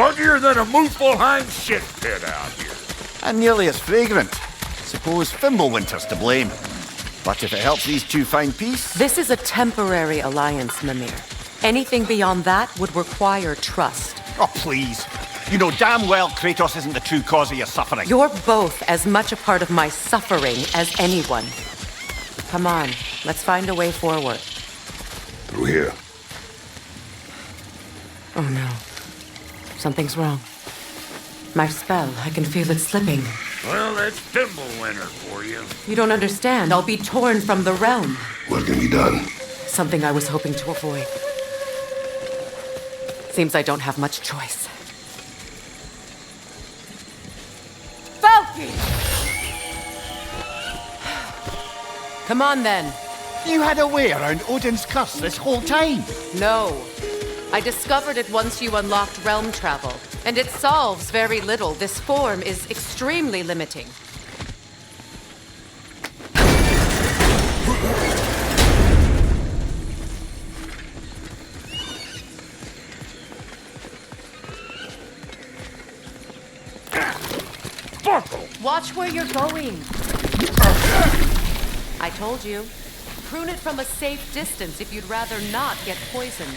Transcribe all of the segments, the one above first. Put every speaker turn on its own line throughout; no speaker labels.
Muggier than a Muspelheim shit pit out here.
And nearly as fragrant. Suppose Fimbulwinter's to blame. But if it helps these two find peace...
This is a temporary alliance, Mimir. Anything beyond that would require trust.
Oh, please. You know damn well Kratos isn't the true cause of your suffering.
You're both as much a part of my suffering as anyone. Come on, let's find a way forward.
Through here.
Oh no. Something's wrong. My spell, I can feel it slipping.
Well, that's Fimbulwinter for you.
You don't understand. I'll be torn from the realm.
What can be done?
Something I was hoping to avoid. Seems I don't have much choice. Falky! Come on then.
You had a way around Odin's curse this whole time.
No. I discovered it once you unlocked realm travel, and it solves very little. This form is extremely limiting. Watch where you're going. I told you. Prune it from a safe distance if you'd rather not get poisoned.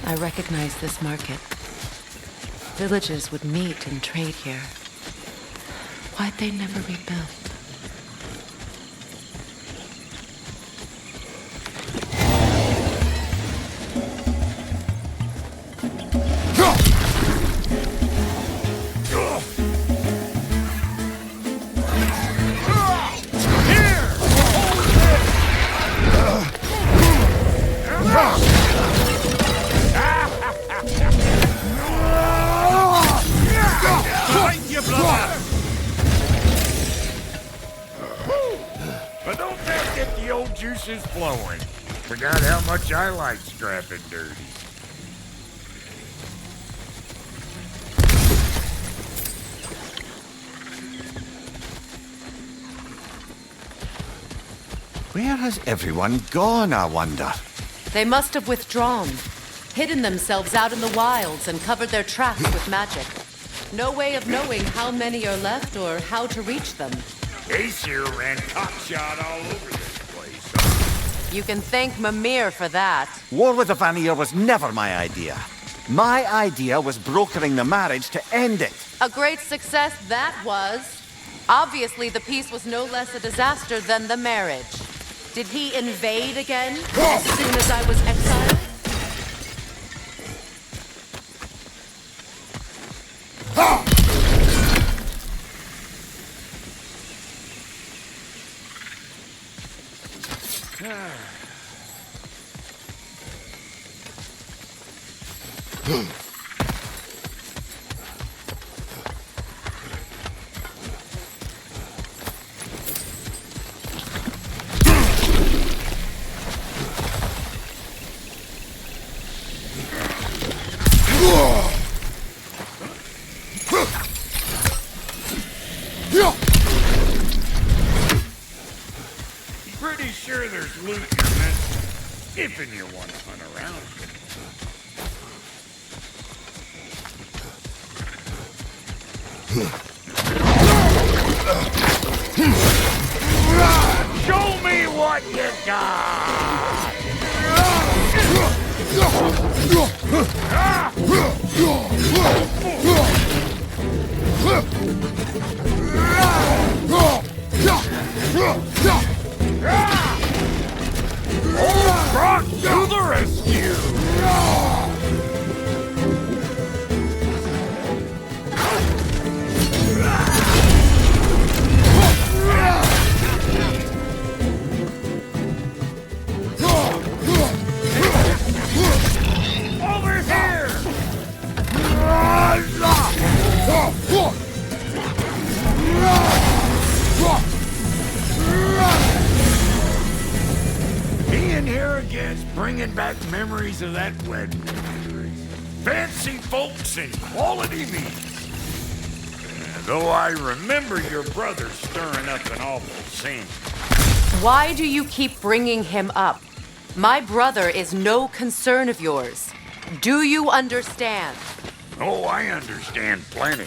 I recognize this market. Villages would meet and trade here. Why'd they never rebuild?
But don't that get the old juices flowing? Forgot how much I like strapping dirty.
Where has everyone gone, I wonder?
They must have withdrawn, hidden themselves out in the wilds and covered their tracks with magic. No way of knowing how many are left or how to reach them.
Aesir ran cockshot all over this place.
You can thank Mimir for that.
War with the Vanir was never my idea. My idea was brokering the marriage to end it.
A great success that was. Obviously, the peace was no less a disaster than the marriage. Did he invade again as soon as I was exiled?
Pretty sure there's loot you're missing, if you want to hunt around. Show me what you got! Old Brock to the rescue! bringing back memories of that wedding. Fancy folks and quality meats. Though I remember your brother stirring up an awful scene.
Why do you keep bringing him up? My brother is no concern of yours. Do you understand?
Oh, I understand plenty.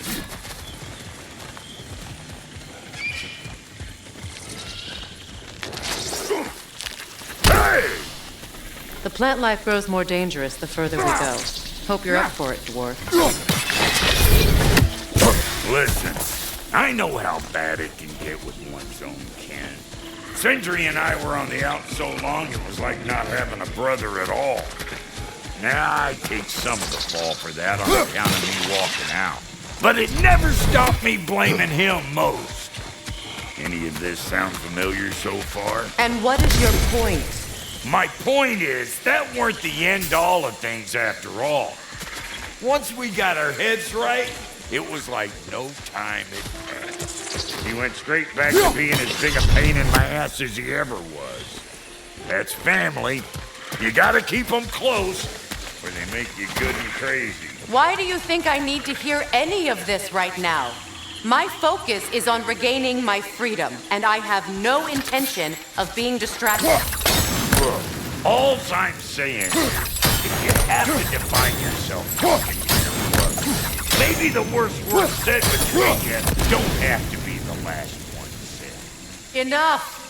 Hey!
The plant life grows more dangerous the further we go. Hope you're up for it, dwarf.
Listen, I know how bad it can get with one's own kin. Sindri and I were on the out so long it was like not having a brother at all. Now, I take some of the fall for that on account of me walking out. But it never stopped me blaming him most. Any of this sound familiar so far?
And what is your point?
My point is, that weren't the end-all of things after all. Once we got our heads right, it was like no time had passed. He went straight back to being as big a pain in my ass as he ever was. That's family. You gotta keep them close, or they make you good and crazy.
Why do you think I need to hear any of this right now? My focus is on regaining my freedom, and I have no intention of being distracted.
Look, all I'm saying is, if you have to define yourself talking to your brother, maybe the worst word said between you don't have to be the last one said.
Enough!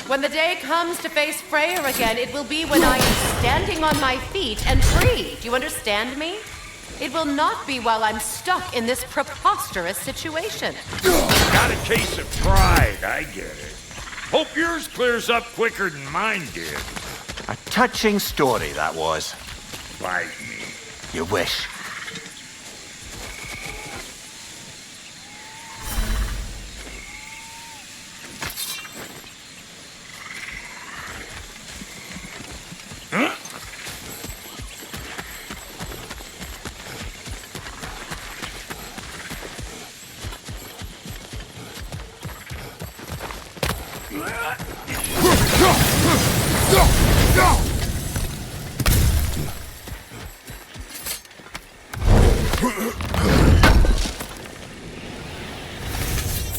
When the day comes to face Freya again, it will be when I am standing on my feet and free. Do you understand me? It will not be while I'm stuck in this preposterous situation.
Got a case of pride, I get it. Hope yours clears up quicker than mine did.
A touching story, that was.
Bite me.
You wish.
Huh?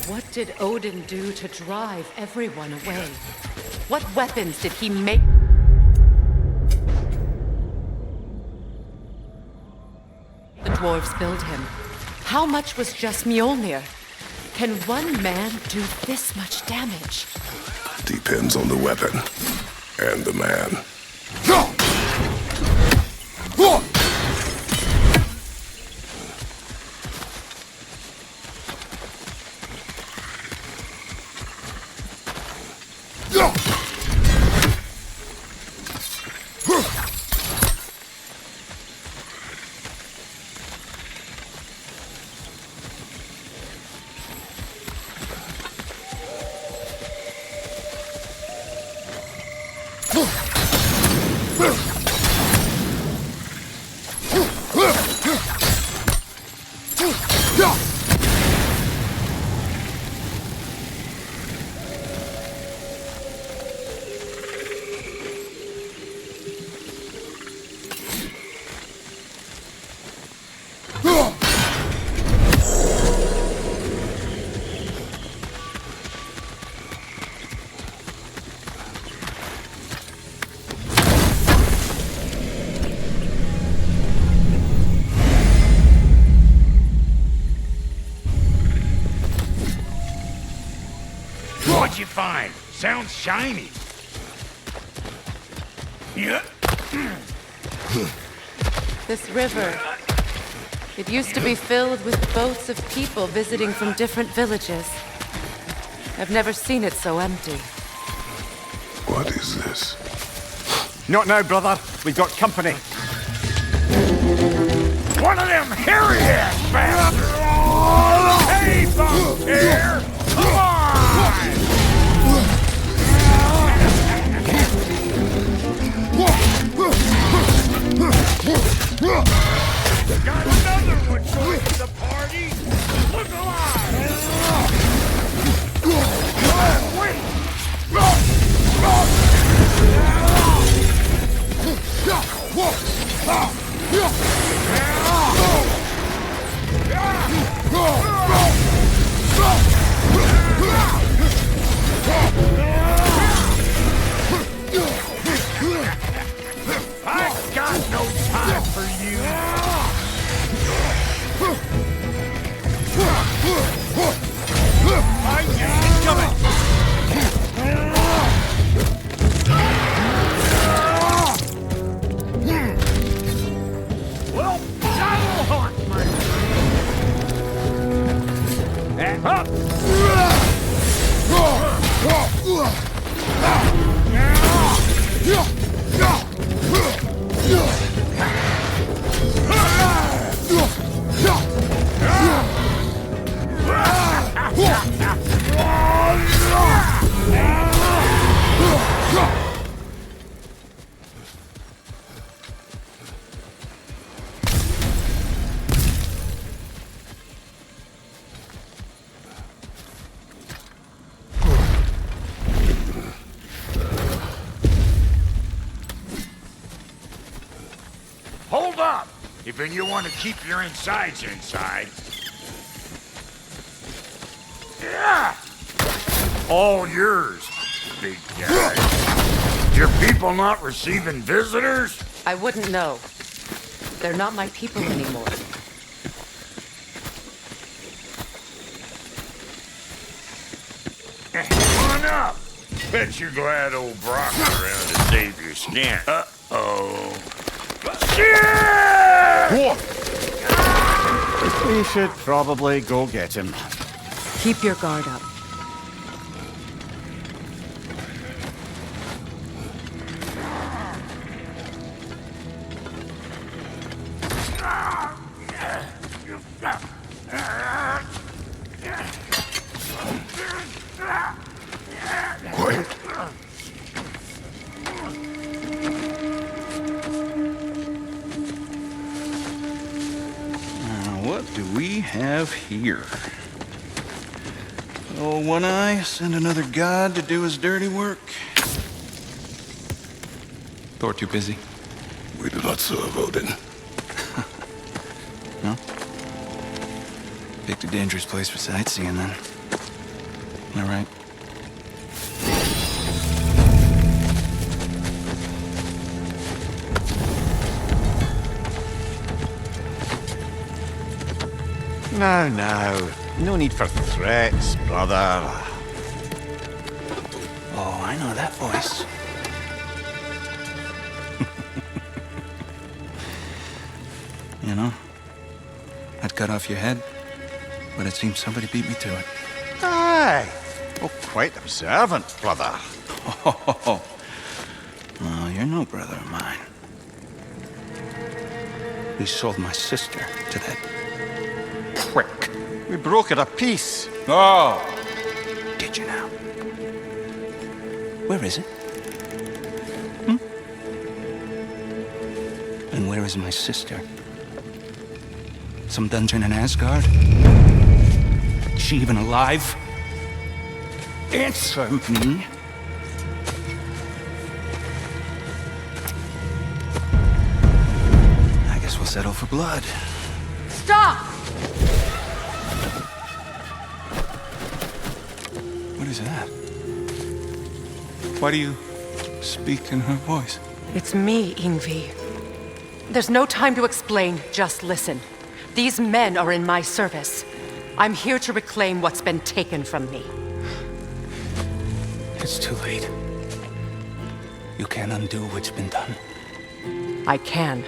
What did Odin do to drive everyone away? What weapons did he make? The dwarves build him. How much was just Mjolnir? Can one man do this much damage?
Depends on the weapon and the man.
What'd you find? Sounds shiny. Yeah.
This river. It used to be filled with boats of people visiting from different villages. I've never seen it so empty.
What is this?
Not now, brother. We've got company.
One of them hairy-ass bastards! Hey, bunk here! Come on! Got another one joining the party! Look alive! Wait! If you want to keep your insides inside. Yeah! All yours, big guy. Your people not receiving visitors?
I wouldn't know. They're not my people anymore.
Come on up. Bet you're glad old Brock's around to save your skin. Uh-oh. Shit!
We should probably go get him.
Keep your guard up.
Quiet.
What do we have here? Oh, One Eye, send another god to do his dirty work. Thor too busy?
We do not serve Odin.
No? Picked a dangerous place for sightseeing, then. All right.
Now. No need for threats, brother.
Oh, I know that voice. You know, I'd cut off your head, but it seems somebody beat me to it.
Aye. Oh, quite observant, brother.
Oh, well, you're no brother of mine. You sold my sister to that prick.
We broke it a piece.
Oh! Did you now? Where is it? And where is my sister? Some dungeon in Asgard? Is she even alive? Answer me. I guess we'll settle for blood.
Stop!
What is that? Why do you speak in her voice?
It's me, Yngvi. There's no time to explain, just listen. These men are in my service. I'm here to reclaim what's been taken from me.
It's too late. You can't undo what's been done.
I can.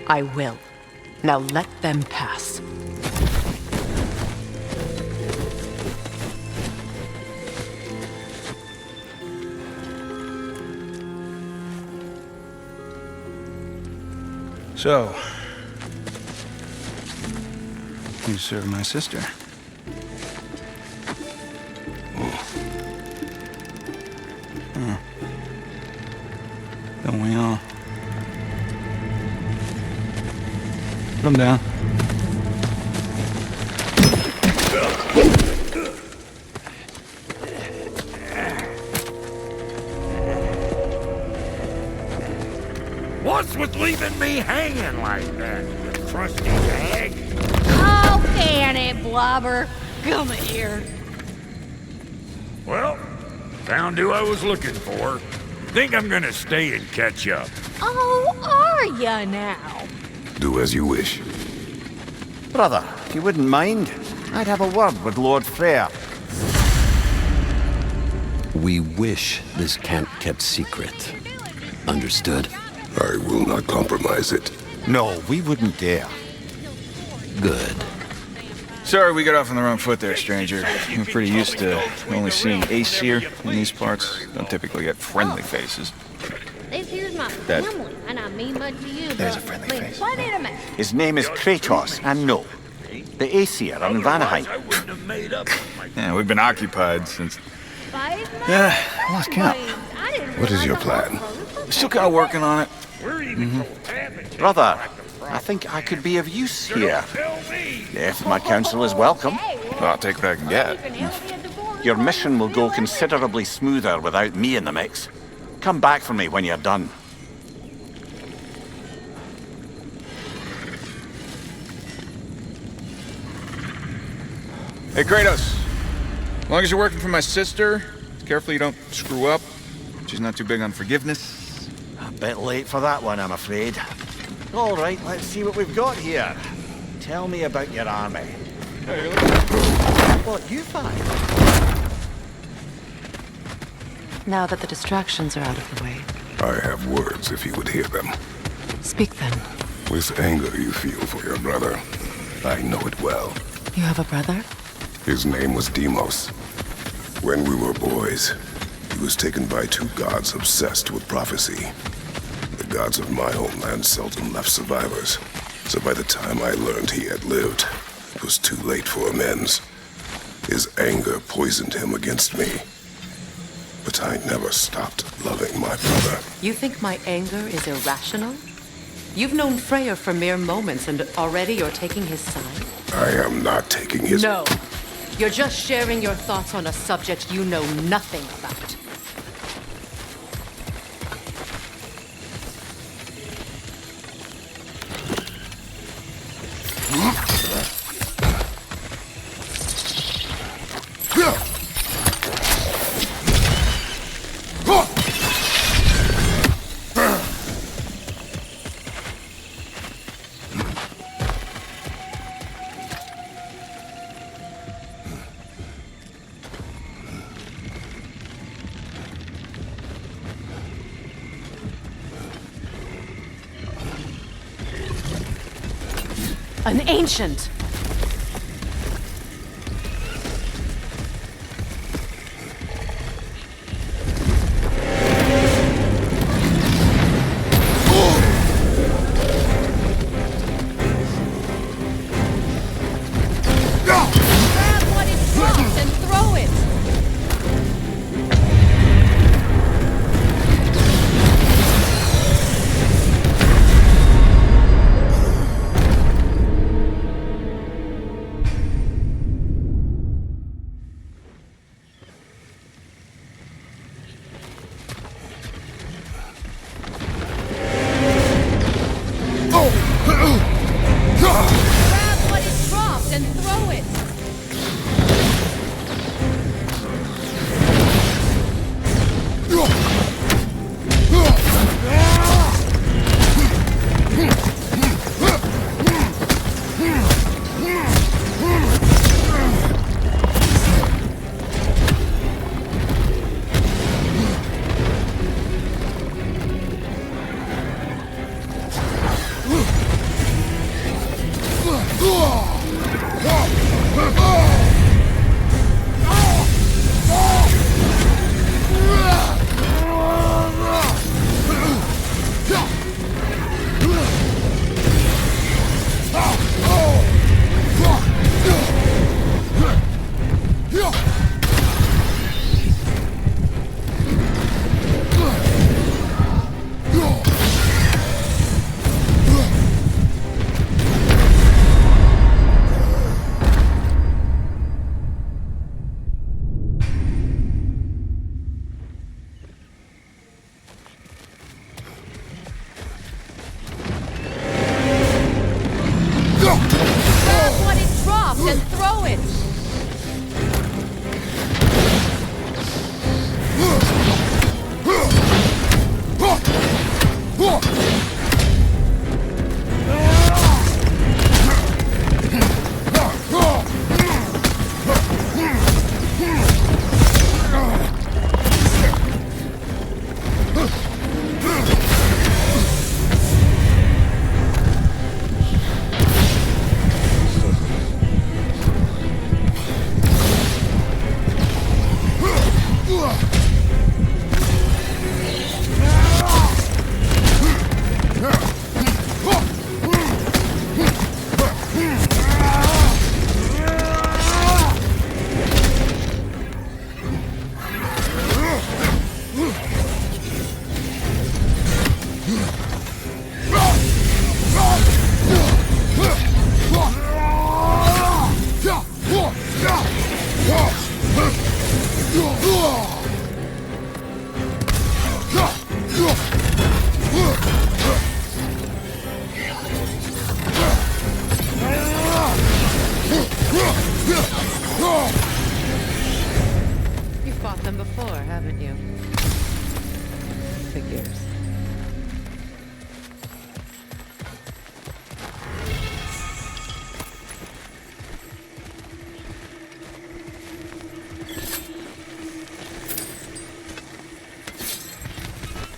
I will. Now let them pass.
So, you serve my sister. Don't we all? Put him down.
What's with leaving me hanging like that, you crusty hag?
Oh, can it, Blobber? Come here.
Well, found who I was looking for. Think I'm gonna stay and catch up.
Oh, are ya now?
Do as you wish.
Brother, if you wouldn't mind, I'd have a word with Lord Freya.
We wish this camp kept secret. Understood?
I will not compromise it.
No, we wouldn't dare.
Good.
Sorry we got off on the wrong foot there, stranger. We're pretty used to only seeing Aesir in these parts. Don't typically get friendly faces.
This here's my
That-
family, and I mean much to you,
There's
but
a friendly
mean
face.
plenty to me.
His name is Kratos, and no. The Aesir are in Vanaheim.
I wouldn't have made up my
Yeah, we've been occupied since...
Five
Yeah, I lost count.
I didn't
What is
realize
your
the
plan?
Heartbroken was
Still kind of working on it.
We're even cohabiting.
Brother, I think I could be of use here.
Tell me.
If my counsel is welcome.
Well, I'll take what I can get.
Your mission will go considerably smoother without me in the mix. Come back for me when you're done.
Hey, Kratos. As long as you're working for my sister, careful you don't screw up. She's not too big on forgiveness.
A bit late for that one, I'm afraid. All right, let's see what we've got here. Tell me about your army. What you find?
Now that the distractions are out of the way,
I have words if you would hear them.
speak then.
With anger you feel for your brother, I know it well.
You have a brother?
His name was Deimos. When we were boys, he was taken by two gods obsessed with prophecy. The gods of my homeland seldom left survivors, so by the time I learned he had lived, it was too late for amends. His anger poisoned him against me. But I never stopped loving my brother.
You think my anger is irrational? You've known Freya for mere moments and already you're taking his side?
I am not taking his...
No. You're just sharing your thoughts on a subject you know nothing about. An ancient!
Grab what it drops and throw it!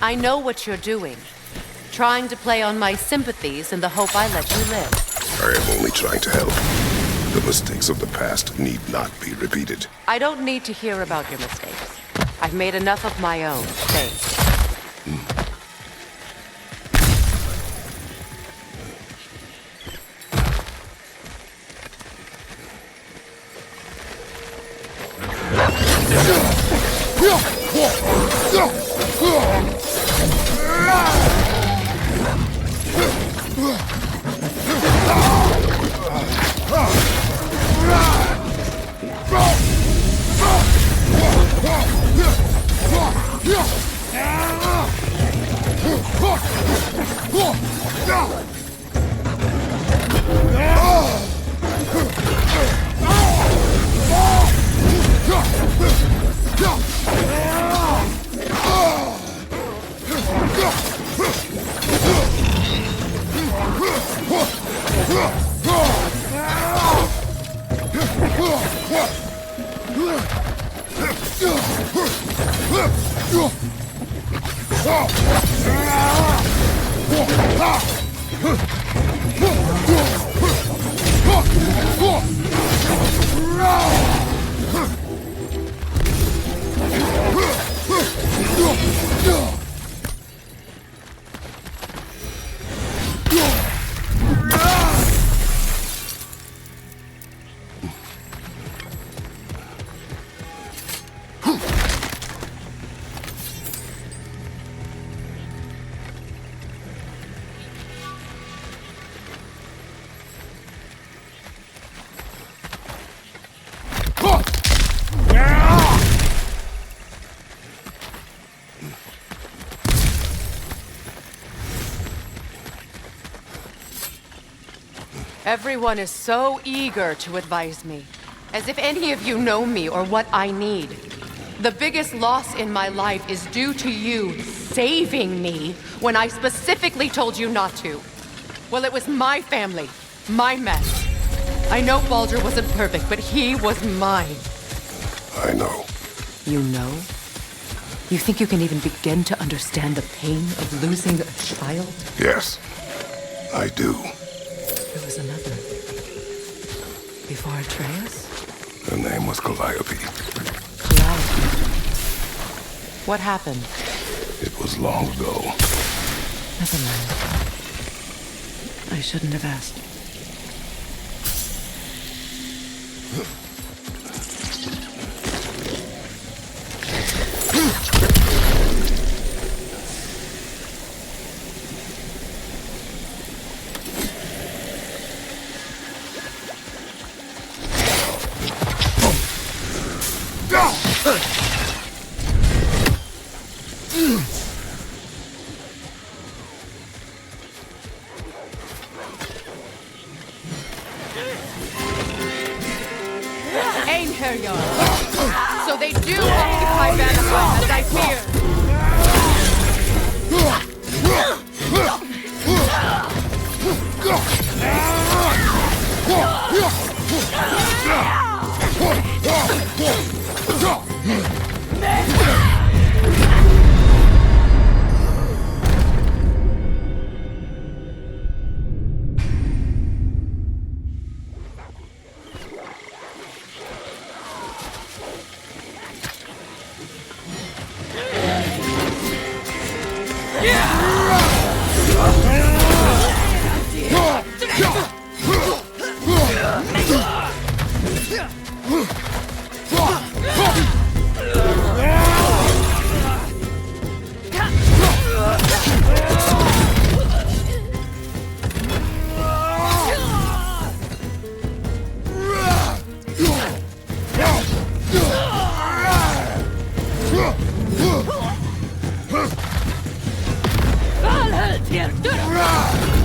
I know what you're doing. Trying to play on my sympathies in the hope I let you live.
I am only trying to help. The mistakes of the past need not be repeated.
I don't need to hear about your mistakes. I've made enough of my own, thanks. Everyone is so eager to advise me, as if any of you know me or what I need. The biggest loss in my life is due to you saving me when I specifically told you not to. Well, it was my family, my mess. I know Baldur wasn't perfect, but he was mine.
I know.
You know? You think you can even begin to understand the pain of losing a child?
Yes, I do.
There was another. Before Atreus?
Her name was Calliope.
Calliope. What happened?
It was long ago.
Never mind. I shouldn't have asked. So they do occupy Vanaheim, as I feared.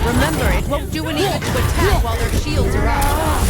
Remember, it won't do any good to attack while their shields are up.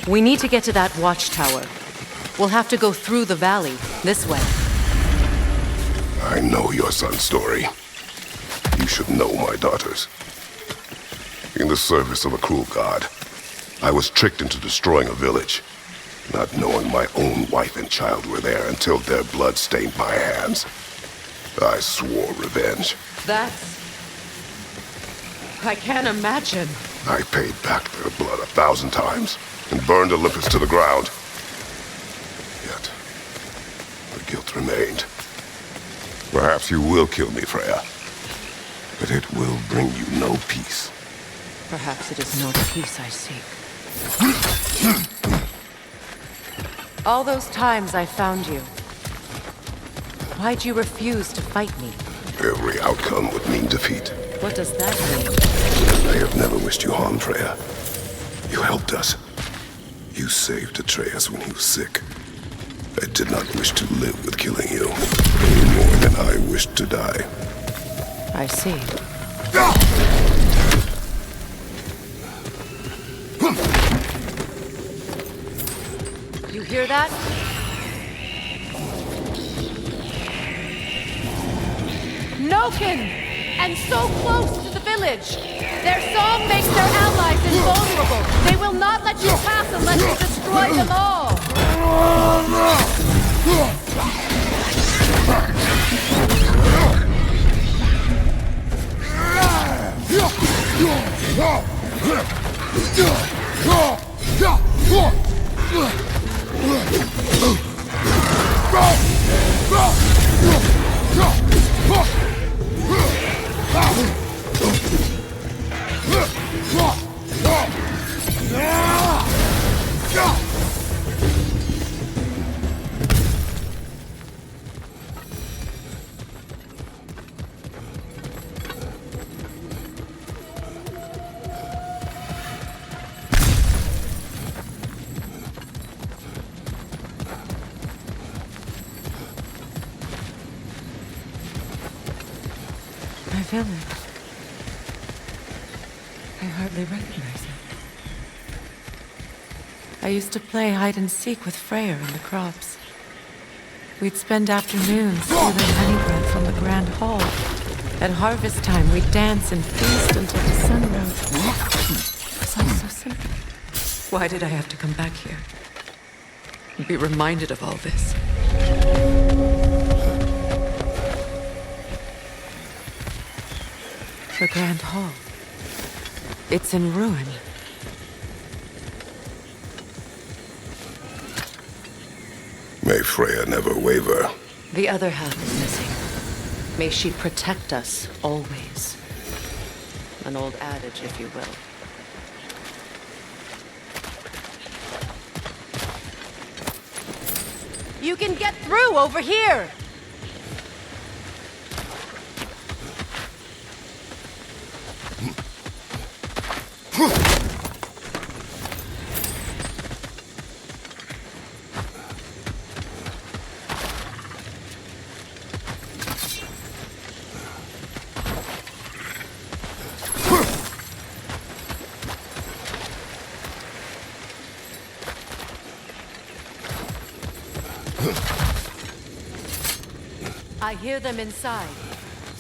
We need to get to that watchtower. We'll have to go through the valley, this way.
I know your son's story. You should know my daughter's. In the service of a cruel god, I was tricked into destroying a village, not knowing my own wife and child were there until their blood stained my hands. I swore revenge.
That's... I can't imagine.
I paid back their blood 1,000 times and burned Olympus to the ground. Yet, the guilt remained. Perhaps you will kill me, Freya, but it will bring you no peace.
Perhaps it is not peace I seek. All those times I found you, why'd you refuse to fight me?
Every outcome would mean defeat.
What does that mean?
I have never wished you harm, Freya. You helped us. You saved Atreus when he was sick. I did not wish to live with killing you, any more than I wished to die.
I see. You hear that? Noken! And so close to the village! Their song makes their allies invulnerable! They will not let you pass unless you destroy them all! Village. I hardly recognize it. I used to play hide and seek with Freya in the crops. We'd spend afternoons stealing honey bread from the grand hall. At harvest time, we'd dance and feast until the sun rose. It was all so simple. Why did I have to come back here? And be reminded of all this? The Grand Hall. It's in ruin.
May Freya never waver.
The other half is missing. May she protect us always. An old adage, if you will. You can get through over here! I hear them inside.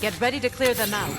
Get ready to clear them out.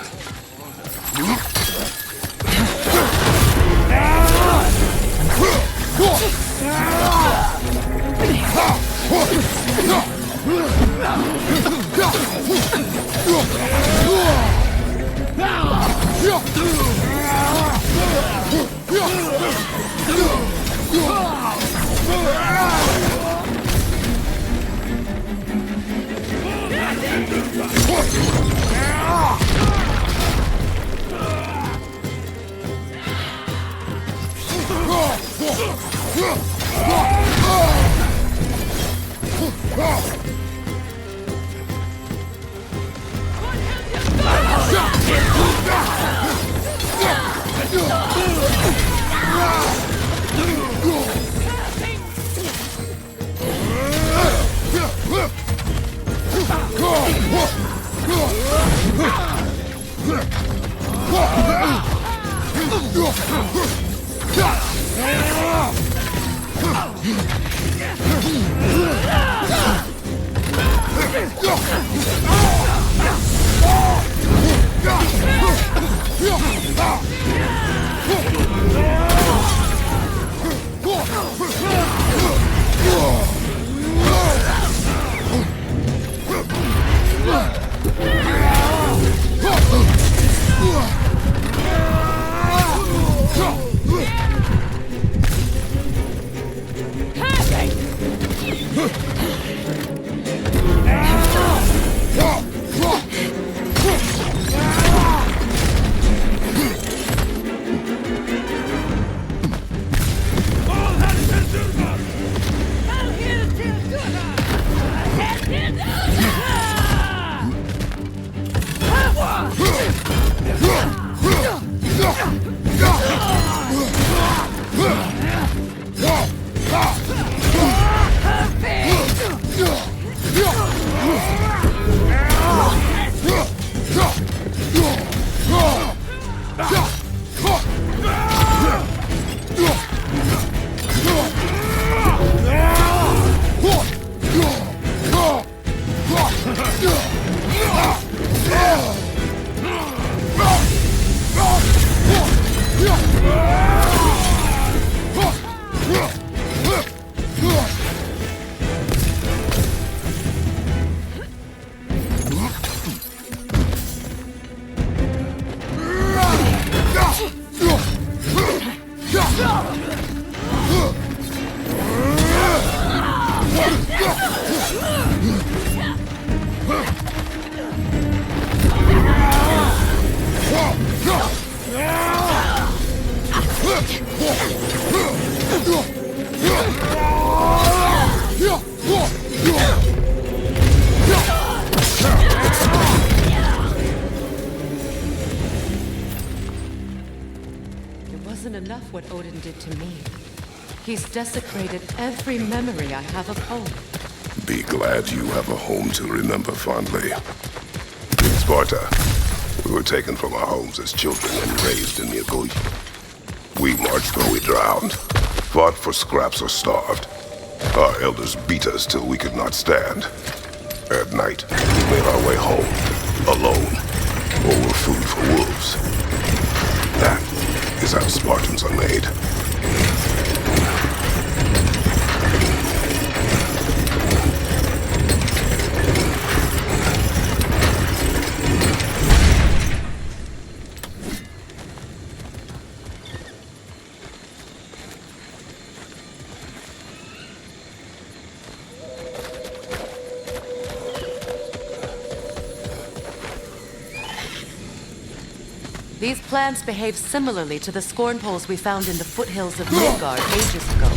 Enough what Odin did to me. He's desecrated every memory I have of home.
Be glad you have a home to remember fondly. In Sparta, we were taken from our homes as children and raised in Níðhögg. We marched or we drowned, fought for scraps or starved. Our elders beat us till we could not stand. At night, we made our way home, alone, or were food for wolves. That is how Spartans are made.
These plants behave similarly to the scorn poles we found in the foothills of Midgard ages ago.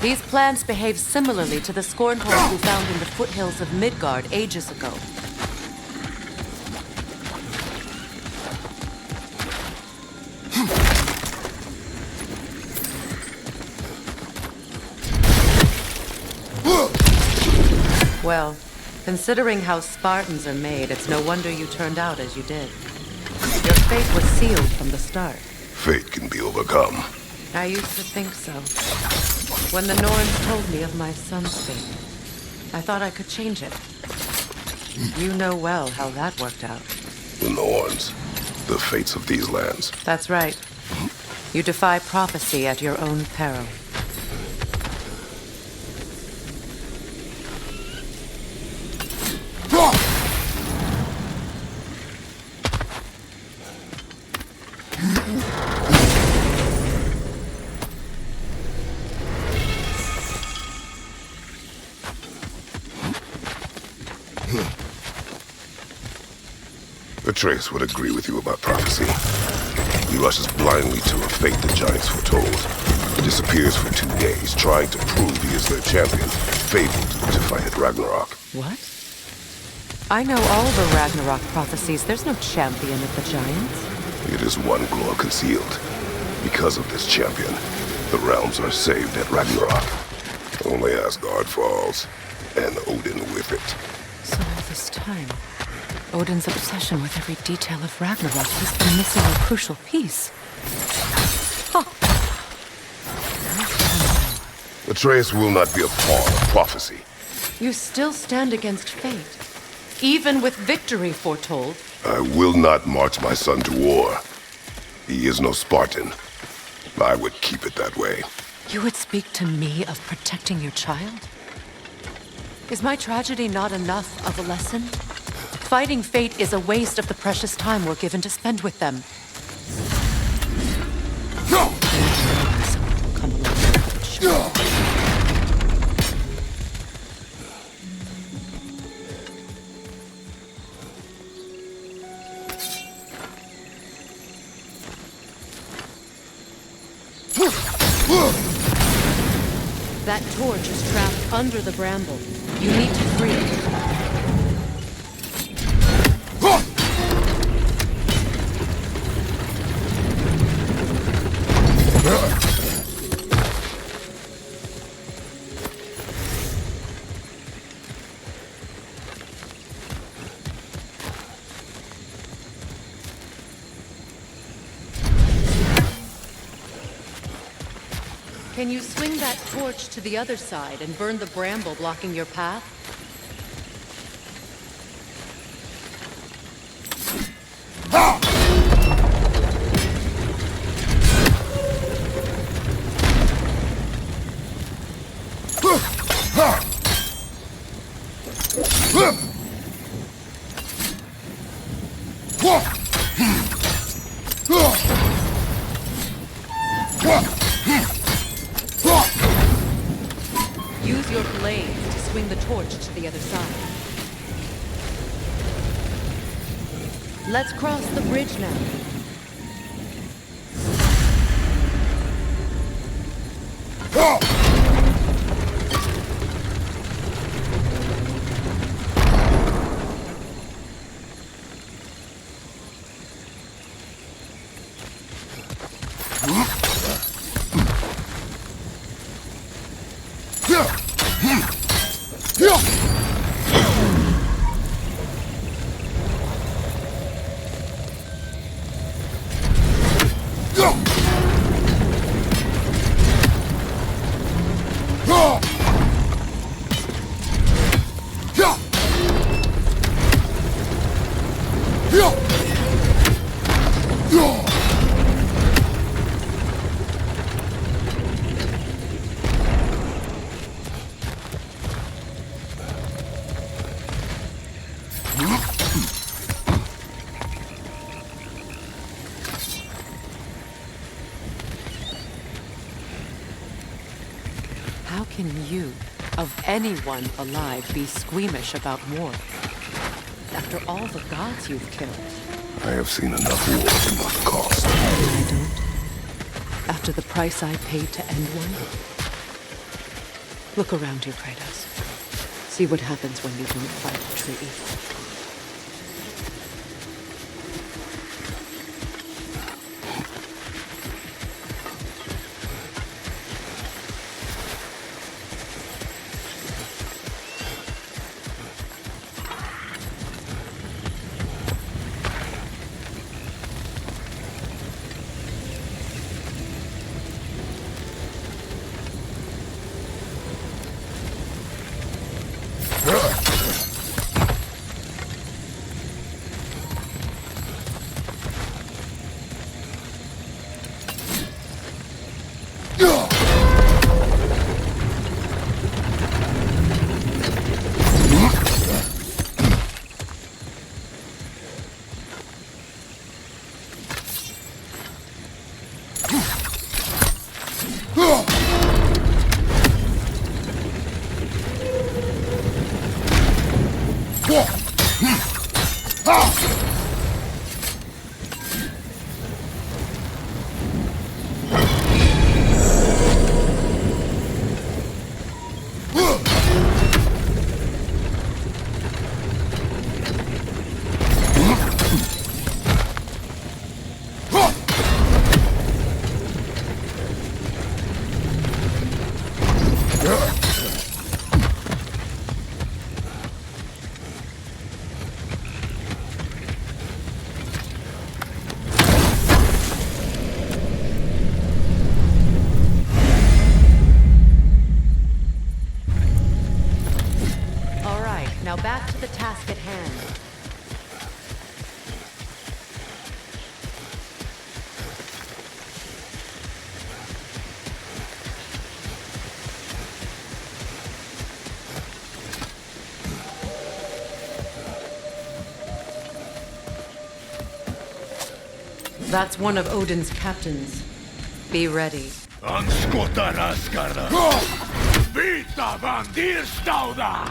These plants behave similarly to the scorn poles we found in the foothills of Midgard ages ago. Well, considering how Spartans are made, it's no wonder you turned out as you did. Your fate was sealed from the start.
Fate can be overcome.
I used to think so. When the Norns told me of my son's fate, I thought I could change it. You know well how that worked out.
The Norns, the fates of these lands.
That's right. You defy prophecy at your own peril.
Atreus would agree with you about prophecy. He rushes blindly to a fate the giants foretold. Disappears for 2 days, trying to prove he is their champion, fabled to fight at Ragnarok.
What? I know all the Ragnarok prophecies. There's no champion of the giants.
It is one glow concealed. Because of this champion, the realms are saved at Ragnarok. Only Asgard falls, and Odin with it.
So all this time, Odin's obsession with every detail of Ragnarok has been missing a crucial piece. Huh.
Atreus will not be a pawn of prophecy.
You still stand against fate, even with victory foretold.
I will not march my son to war. He is no Spartan. I would keep it that way.
You would speak to me of protecting your child? Is my tragedy not enough of a lesson? Fighting fate is a waste of the precious time we're given to spend with them.
No!
Someone will come along. That torch is trapped under the bramble. You need to free it. Can you swing that torch to the other side and burn the bramble blocking your path? Use your blades to swing the torch to the other side. Let's cross the bridge now. How can you, of anyone alive, be squeamish about war? After all the gods you've killed.
I have seen enough wars at enough cost.
I don't. After the price I paid to end one. Look around you, Kratos. See what happens when you don't fight a tree. task at hand. That's one of Odin's captains. Be ready.
Anskota raskara. Vita van dirstauda.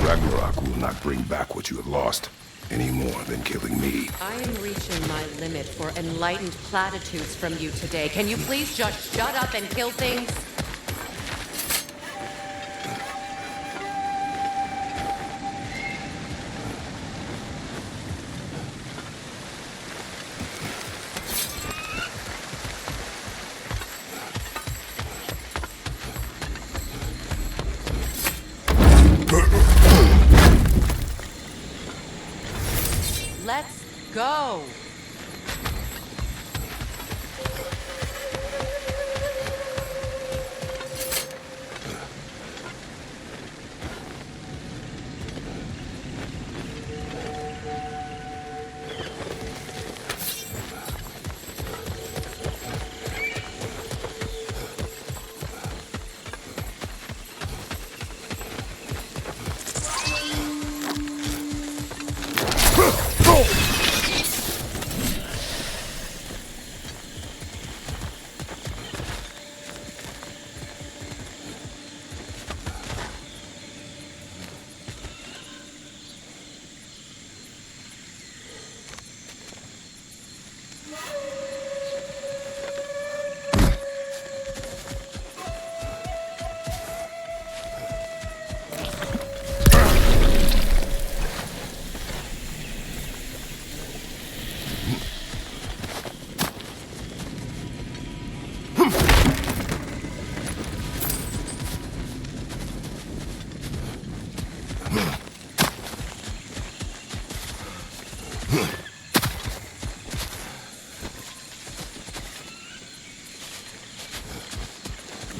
Ragnarok will not bring back what you have lost, any more than killing me.
I am reaching my limit for enlightened platitudes from you today. Can you please just shut up and kill things? Let's go!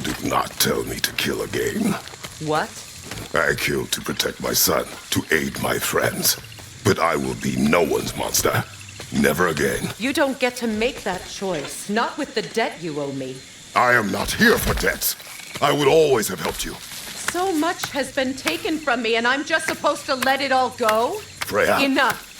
Do not tell me to kill again.
What?
I killed to protect my son, to aid my friends. But I will be no one's monster. Never again.
You don't get to make that choice. Not with the debt you owe me.
I am not here for debts. I would always have helped you.
So much has been taken from me, and I'm just supposed to let it all go?
Freya.
Enough.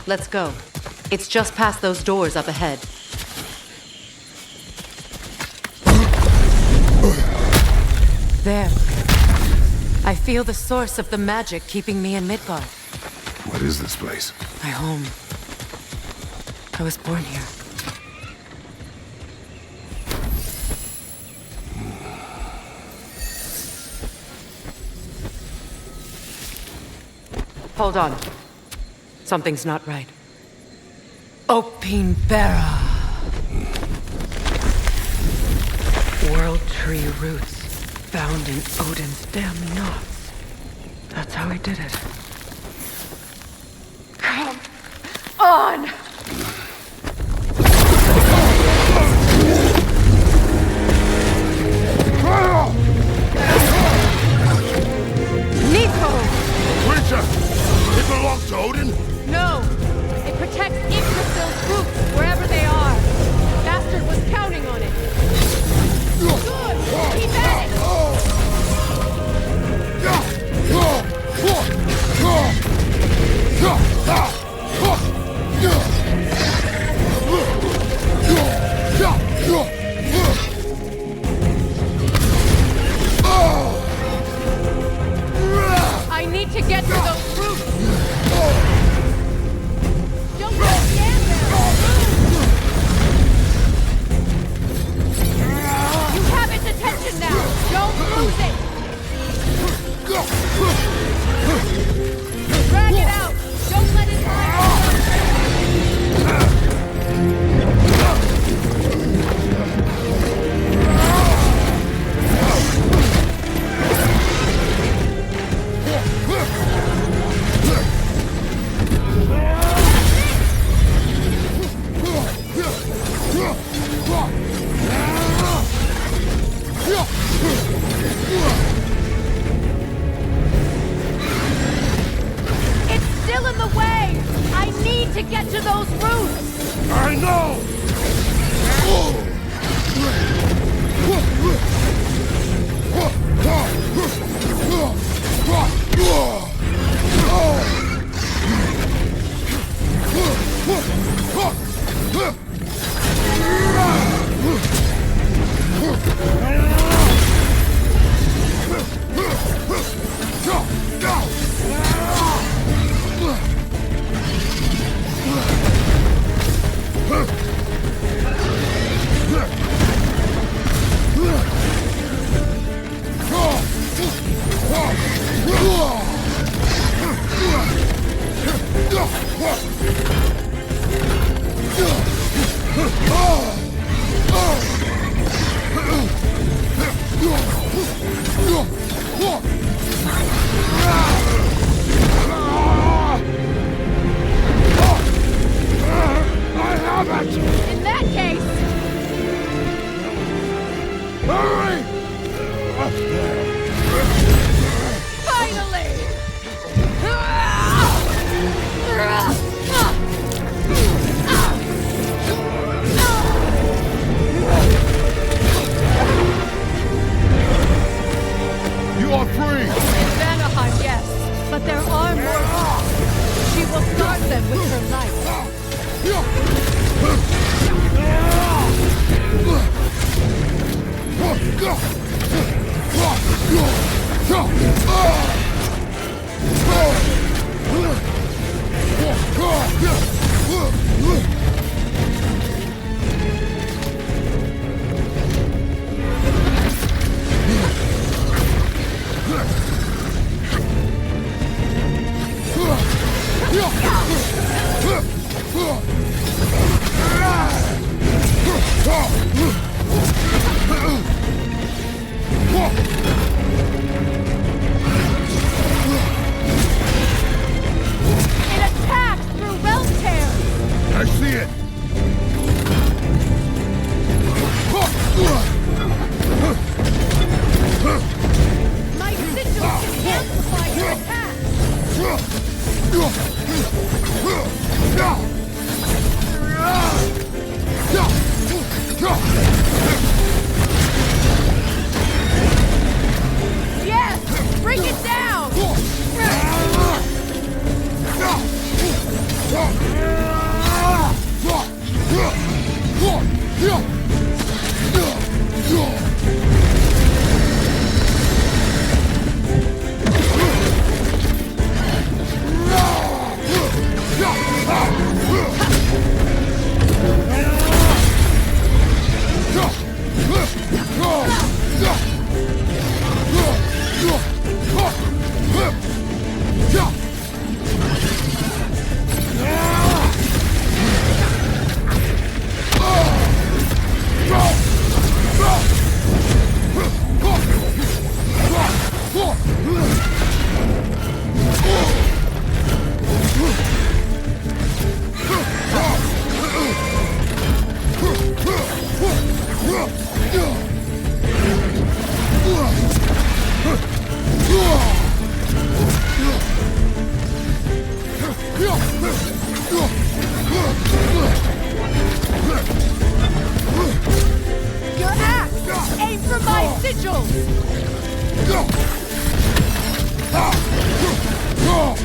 Let's go. It's just past those doors up ahead. There. I feel the source of the magic keeping me in Midgard.
What is this place?
My home. I was born here. Hold on. Something's not right. Opinbera. World tree roots found in Odin's damn knots. That's how he did it. Come on! Nidhogg!
Creature! It belongs to Odin?
No! It protects Yggdrasil's roots wherever they are. Bastard was counting on it. Good! Keep at it! I need to get to those roots! Don't just stand there! You have its attention now! Don't lose it! Drag it out! Don't let it It's still in the way! I need to get to those roots!
I know!
In that case...
Hurry!
Finally!
You are free!
In Vanaheim, yes. But there are more. She will start them with her light. It attacks through realm tears!
I see it!
My sigils can amplify your attack! Yes! Bring it down!
It's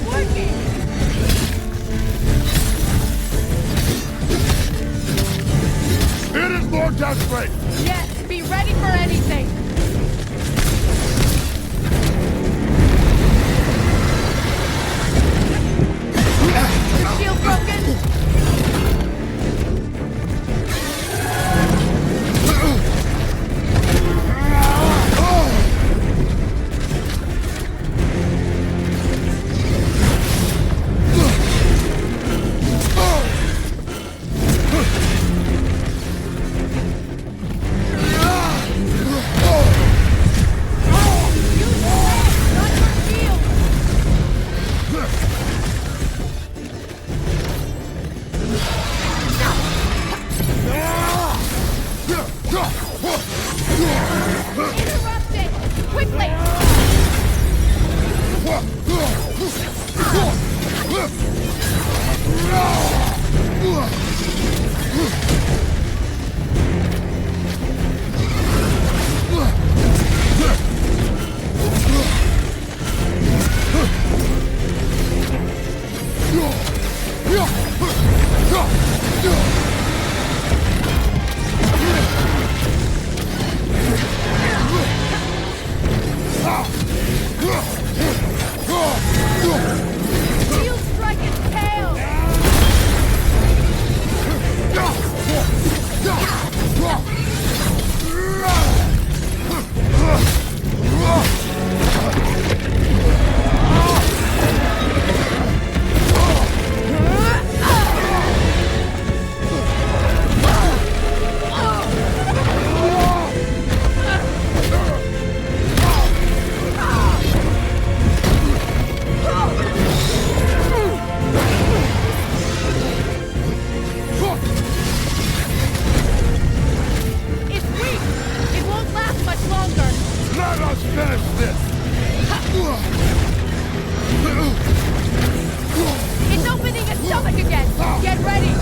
working!
It is more desperate!
Yes, be ready for anything! The shield broken? Interrupt it! Quickly! Shield strike its tail! It's weak! It won't last much longer!
Let us finish this!
It's opening its stomach again! Get ready!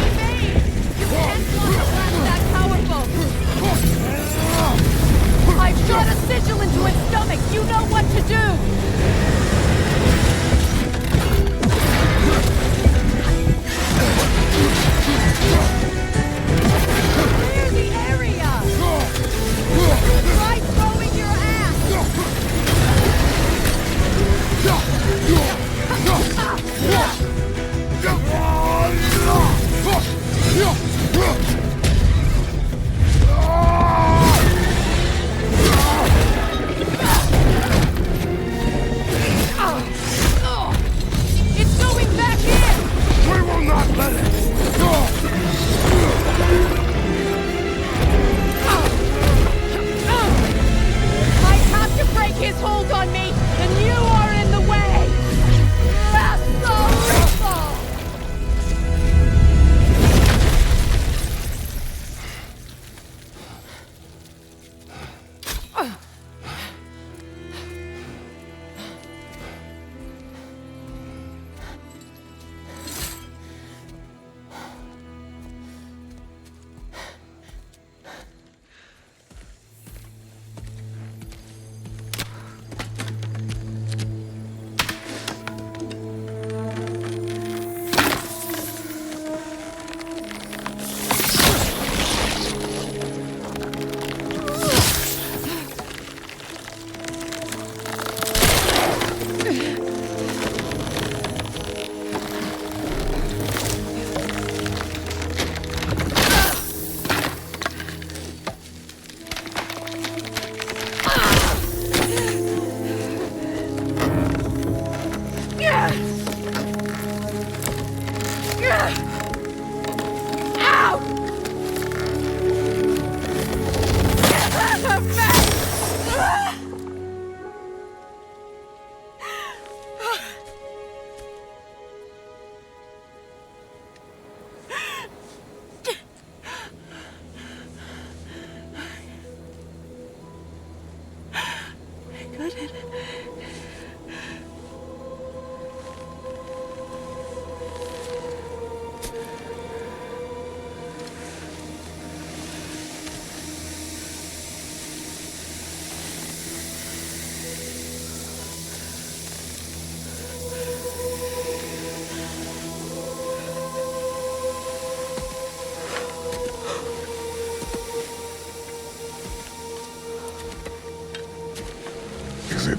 Evade! You can't block a blast that powerful! I've shot a sigil into its stomach! You know what to do! Clear the area!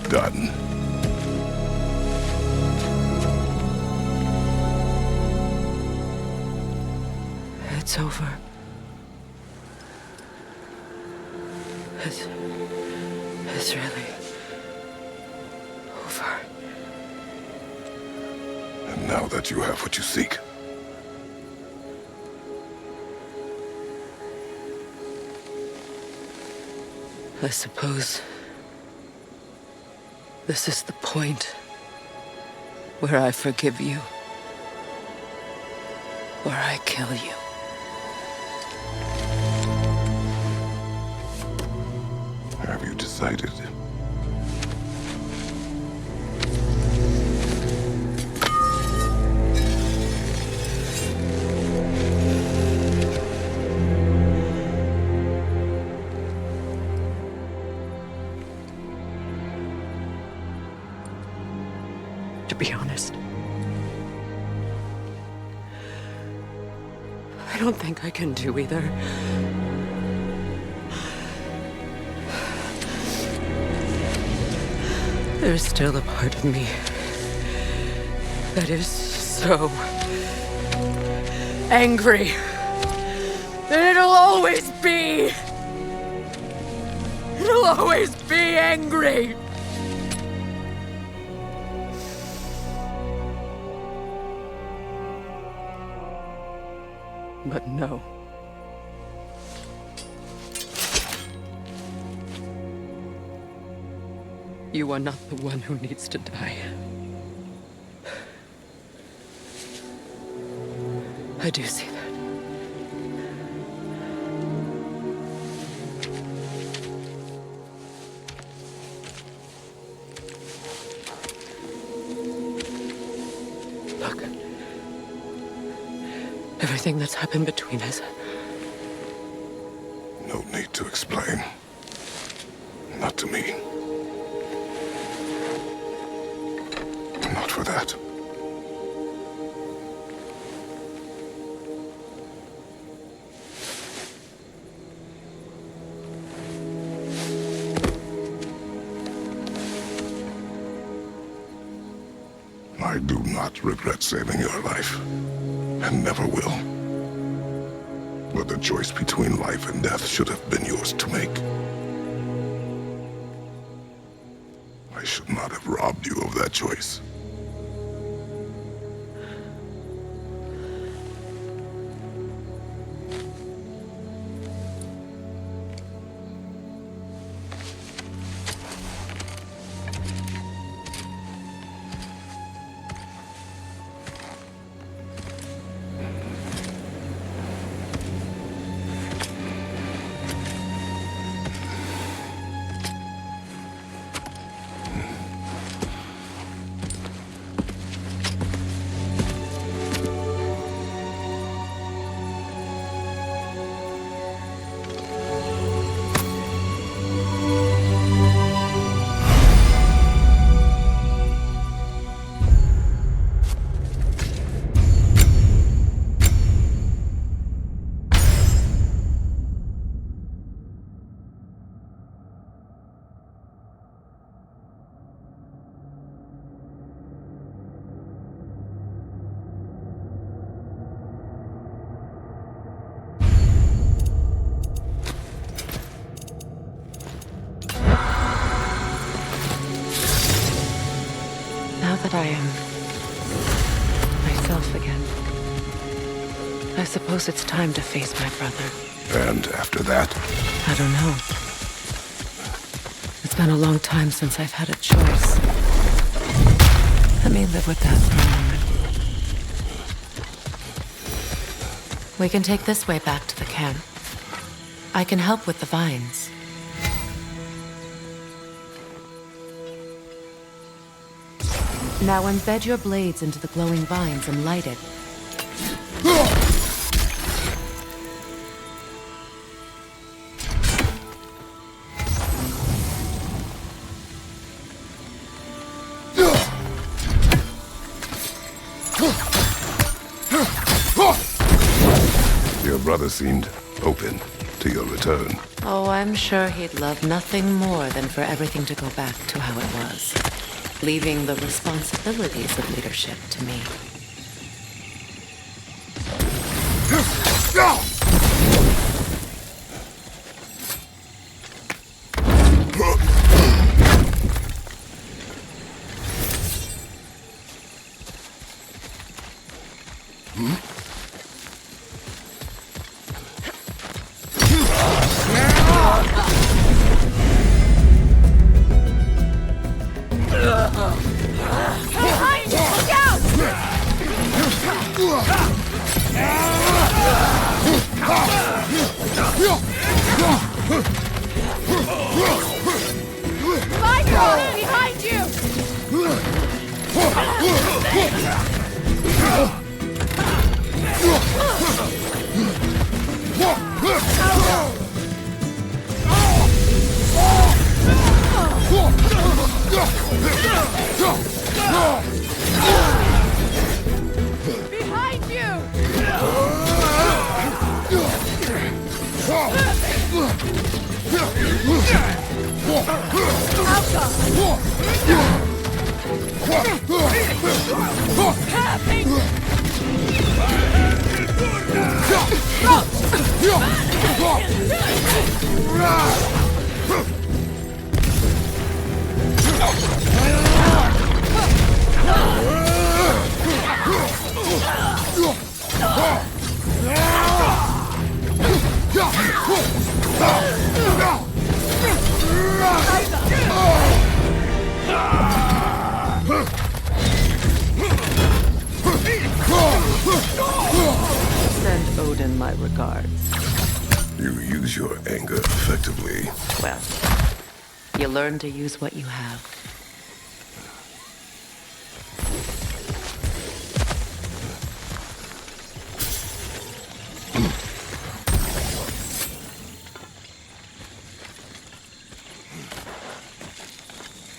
done.
It's over. It's really over.
And now that you have what you seek,
I suppose this is the point where I forgive you, where I kill you.
have you decided?
To be honest, I don't think I can do either. There's still a part of me that is so angry. And it'll always be. It'll always be angry. But no. You are not the one who needs to die. I do see that. Look. Everything that's happened between us.
No need to explain. Not to me. Not for that. I do not regret saving your life, and never will. But the choice between life and death should have been yours to make. I should not have robbed you of that choice.
That I am myself again. I suppose it's time to face my brother.
And after that?
I don't know. It's been a long time since I've had a choice. Let me live with that for a moment. We can take this way back to the camp. I can help with the vines. Now embed your blades into the glowing vines and light it.
Your brother seemed open to your return.
Oh, I'm sure he'd love nothing more than for everything to go back to how it was, leaving the responsibilities of leadership to me.
Behind you! Look out! Michael! Behind you! Behind you!
Send Odin my regards.
You use your anger effectively.
Well, you learn to use what you have.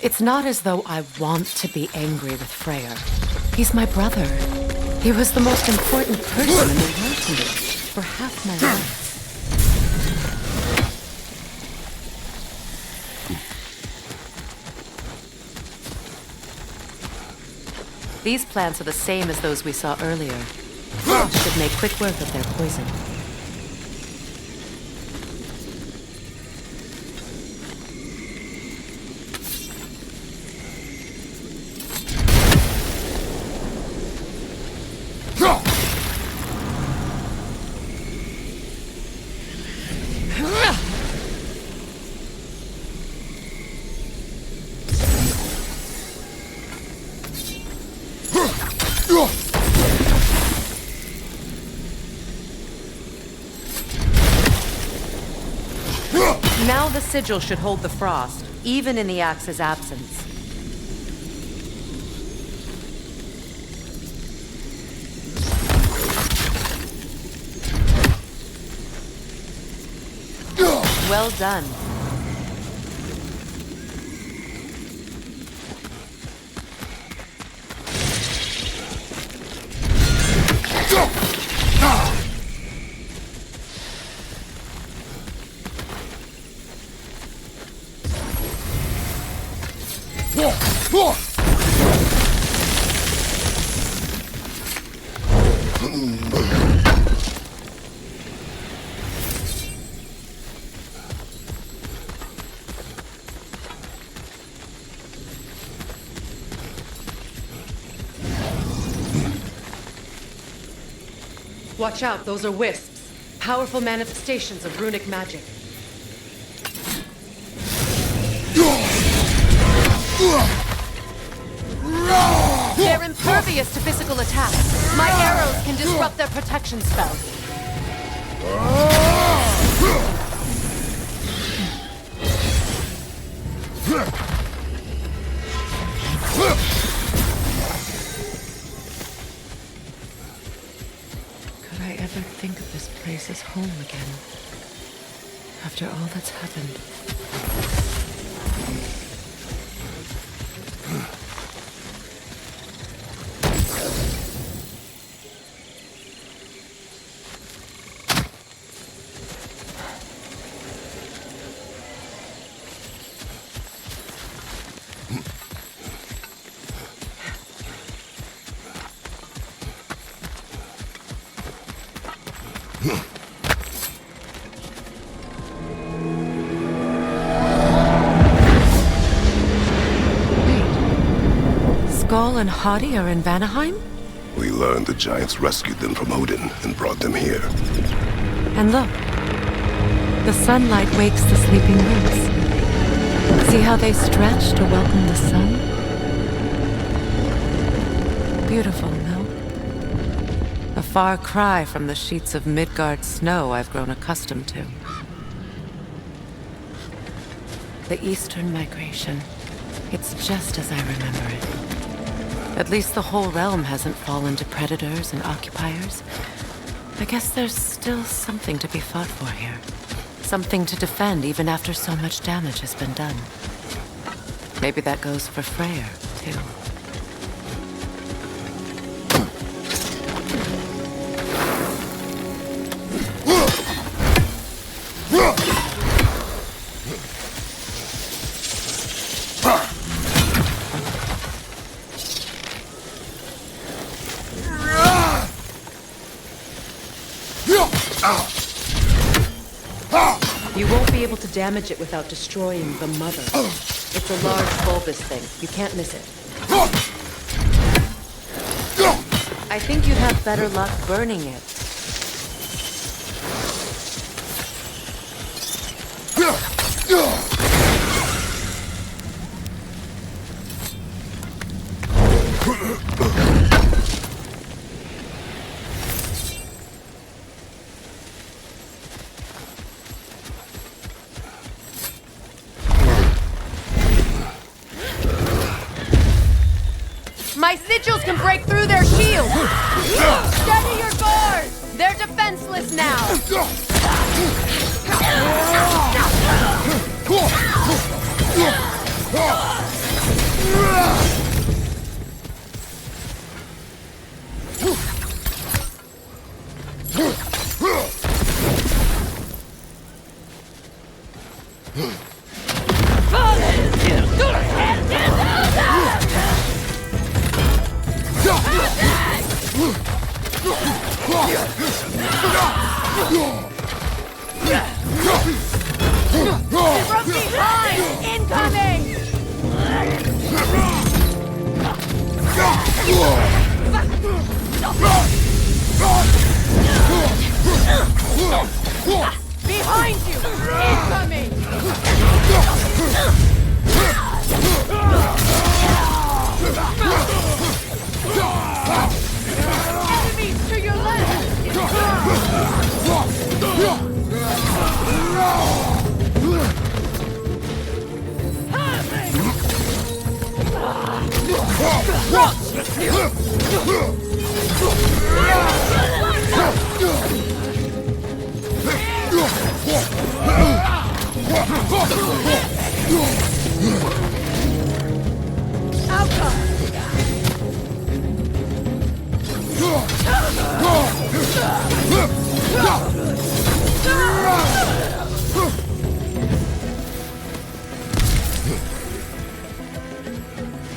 It's not as though I want to be angry with Freya. He's my brother. He was the most important person in the world to me for half my life. These plants are the same as those we saw earlier. Should make quick work of their poison. Now the sigil should hold the frost, even in the axe's absence. Well done. Watch out, those are wisps. Powerful manifestations of runic magic. They're impervious to physical attacks. My arrows can disrupt their protection spell. Could I ever think of this place as home again? After all that's happened. Skull and Hadi are in Vanaheim?
We learned the giants rescued them from Odin and brought them here.
And look. The sunlight wakes the sleeping roots. See how they stretch to welcome the sun? Beautiful, no? A far cry from the sheets of Midgard snow I've grown accustomed to. The Eastern Migration. It's just as I remember it. At least the whole realm hasn't fallen to predators and occupiers. I guess there's still something to be fought for here. Something to defend even after so much damage has been done. Maybe that goes for Freya, too.
You won't be able to damage it without destroying the mother. It's a large bulbous thing. You can't miss it. I think you'd have better luck burning it.
My sigils can break through their shields! Steady your guard! They're defenseless now! From behind! Incoming! Behind you! Incoming! Enemies to your left!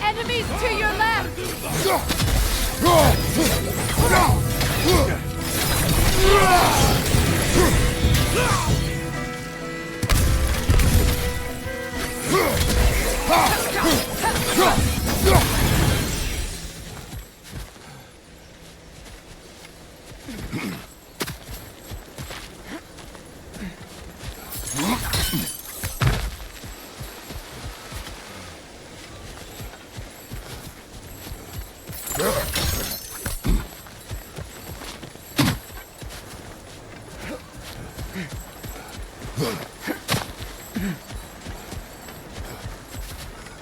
Enemies to your left!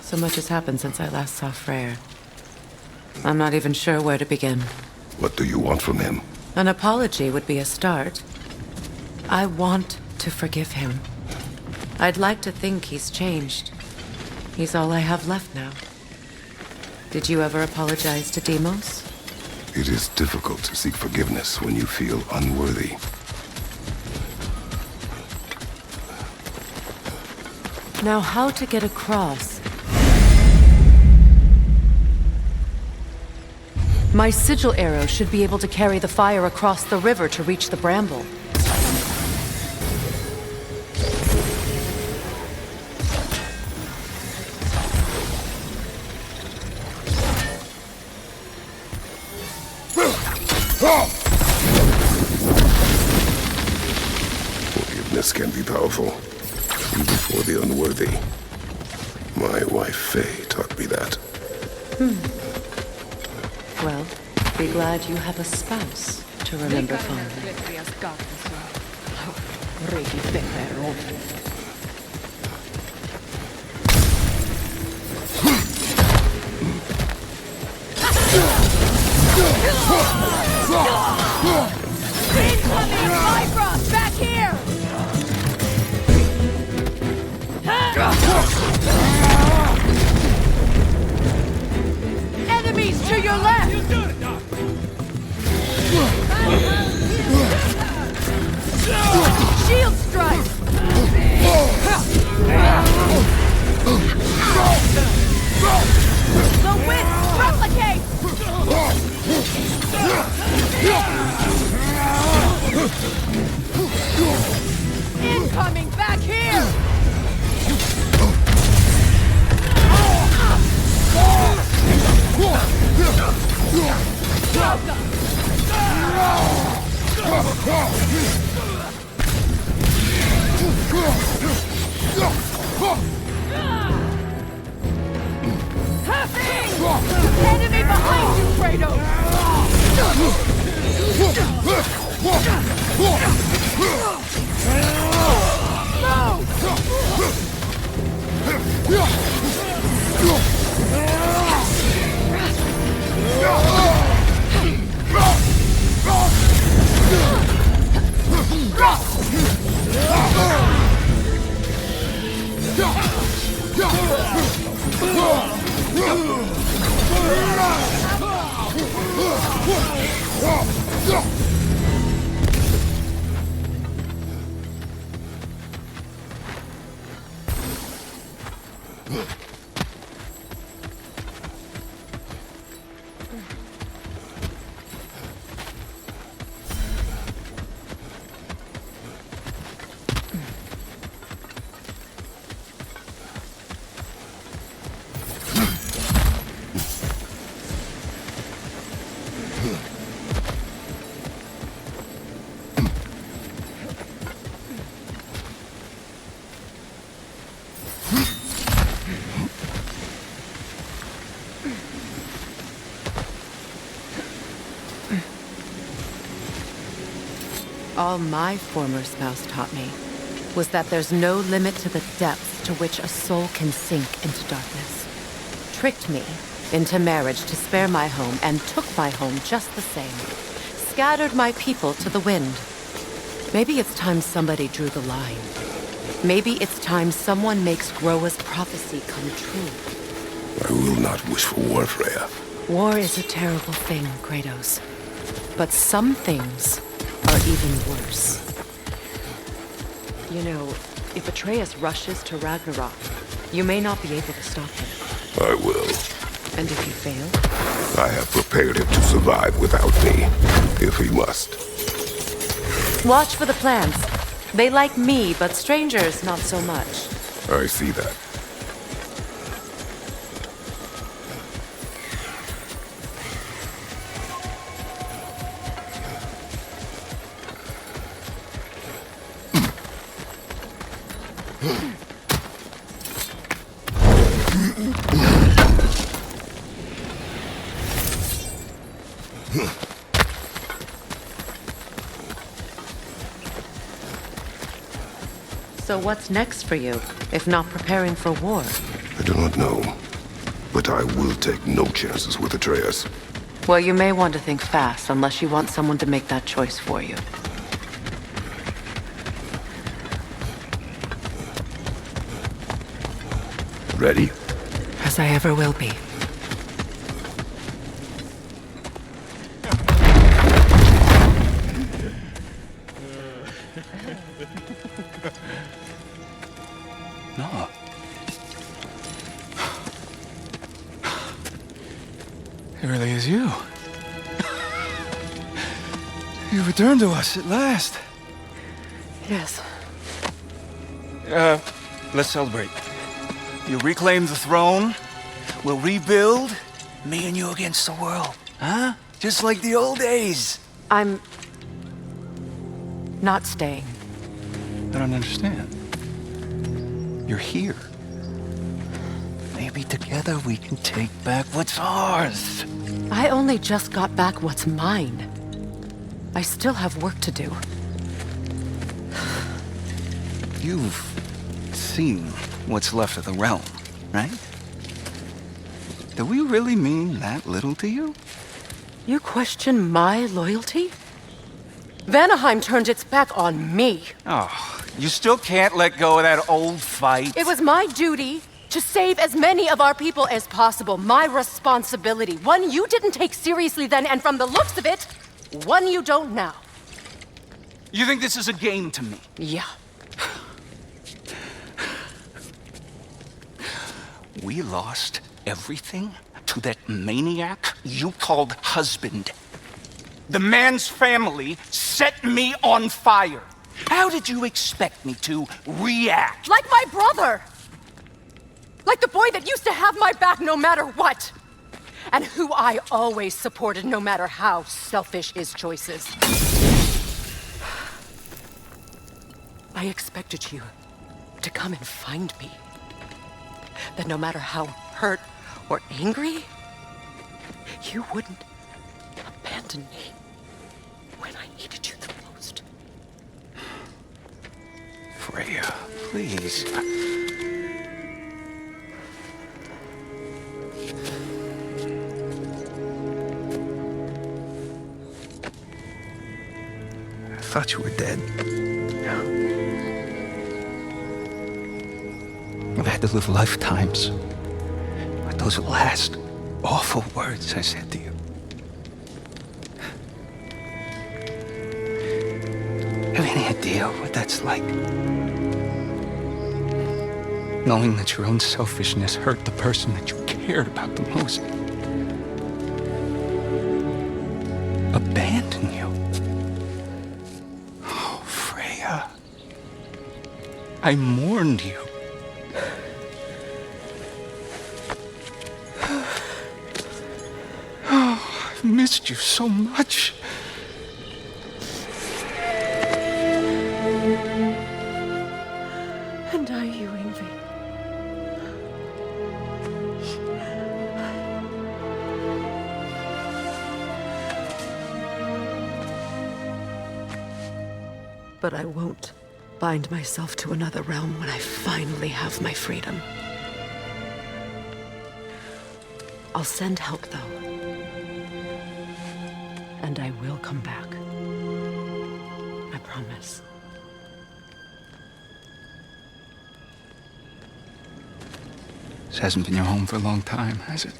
So much has happened since I last saw Freya. I'm not even sure where to begin.
What do you want from him?
An apology would be a start. I want to forgive him. I'd like to think he's changed. He's all I have left now. Did you ever apologize to Deimos?
It is difficult to seek forgiveness when you feel unworthy.
Now, how to get across? My sigil arrow should be able to carry the fire across the river to reach the bramble.
Forgiveness can be powerful, even for the unworthy. My wife, Faye, taught me that.
Well, be glad you have a spouse to remember fondly.
Incoming Bifrost! Back here! Enemies to your left! Shield strike! The wisp replicate! Incoming back here! Enemy behind you, Kratos!
All my former spouse taught me was that there's no limit to the depths to which a soul can sink into darkness. Tricked me into marriage to spare my home and took my home just the same. Scattered my people to the wind. Maybe it's time somebody drew the line. Maybe it's time someone makes Groa's prophecy come true.
I will not wish for war, Freya.
War is a terrible thing, Kratos. But some things are even worse. You know, if Atreus rushes to Ragnarok, you may not be able to stop him.
I will.
And if you fail?
I have prepared him to survive without me, if he must.
Watch for the plants. They like me, but strangers not so much.
I see that.
So what's next for you, if not preparing for war?
I do not know, but I will take no chances with Atreus.
Well, you may want to think fast, unless you want someone to make that choice for you.
Ready?
As I ever will be.
No. It really is you. You returned to us at last.
Yes.
Let's celebrate. You reclaim the throne. We'll rebuild. Me and you against the world. Huh? Just like the old days.
I'm not staying.
I don't understand. You're here. Maybe together we can take back what's ours.
I only just got back what's mine. I still have work to do.
You've seen what's left of the realm, right? Do we really mean that little to you?
You question my loyalty? Vanaheim turned its back on me.
Oh, you still can't let go of that old fight?
It was my duty to save as many of our people as possible. My responsibility. One you didn't take seriously then, and from the looks of it, one you don't now.
You think this is a game to me?
Yeah.
We lost everything to that maniac you called husband. The man's family set me on fire. How did you expect me to react?
Like my brother! Like the boy that used to have my back no matter what! And who I always supported no matter how selfish his choices. I expected you to come and find me. That no matter how hurt or angry, you wouldn't abandon me when I needed you the most.
Freya, please. I thought you were dead. I've had to live lifetimes with those last awful words I said to you. Have any idea what that's like? Knowing that your own selfishness hurt the person that you cared about the most. Abandon you. Oh, Freya. I mourned you. Oh, I've missed you so much.
And I, you, Envy. But I won't bind myself to another realm when I finally have my freedom. I'll send help, though. And I will come back. I promise.
This hasn't been your home for a long time, has it?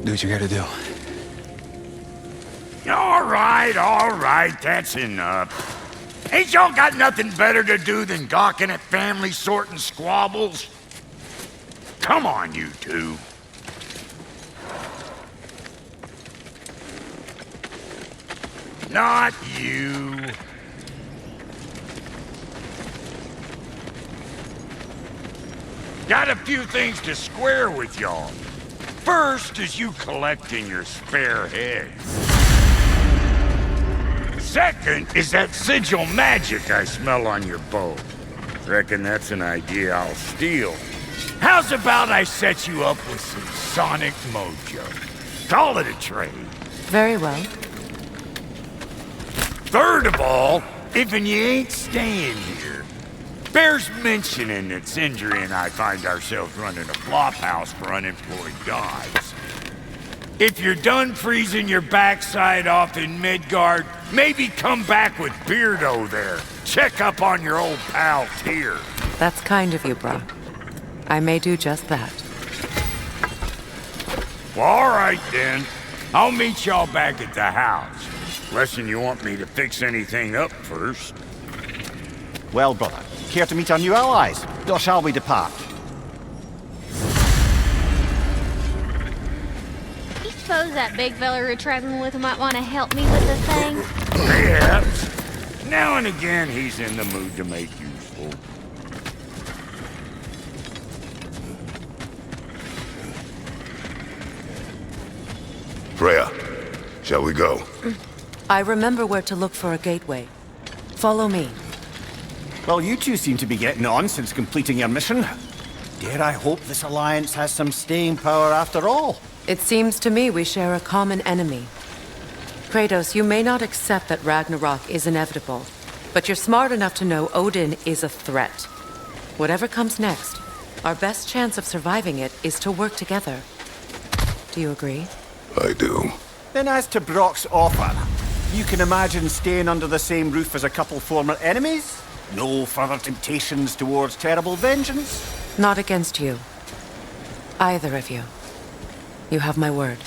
Do what you gotta do.
All right, that's enough. Ain't y'all got nothing better to do than gawking at family sorting squabbles? Come on, you two. Not you. Got a few things to square with y'all. First is you collecting your spare heads. Second is that sigil magic I smell on your bow. Reckon that's an idea I'll steal. How's about I set you up with some sonic mojo? Call it a trade.
Very well.
Third of all, if you ain't staying here, bears mentioning that Sindri and I find ourselves running a flop house for unemployed guys. If you're done freezing your backside off in Midgard, maybe come back with Beardo there. Check up on your old pal Tyr.
That's kind of you, bro. I may do just that.
Well, all right then. I'll meet y'all back at the house. Unless you want me to fix anything up first.
Well, brother, Care to meet our new allies? Or shall we depart?
You suppose that big fella you're traveling with might want to help me with the thing?
Perhaps. Now and again, he's in the mood to make useful.
Freya, shall we go?
I remember where to look for a gateway. Follow me.
Well, you two seem to be getting on since completing your mission. Dare I hope this alliance has some staying power after all?
It seems to me we share a common enemy. Kratos, you may not accept that Ragnarok is inevitable, but you're smart enough to know Odin is a threat. Whatever comes next, our best chance of surviving it is to work together. Do you agree?
I do.
Then as to Brock's offer, you can imagine staying under the same roof as a couple former enemies? No further temptations towards terrible vengeance?
Not against you. Either of you. You have my word.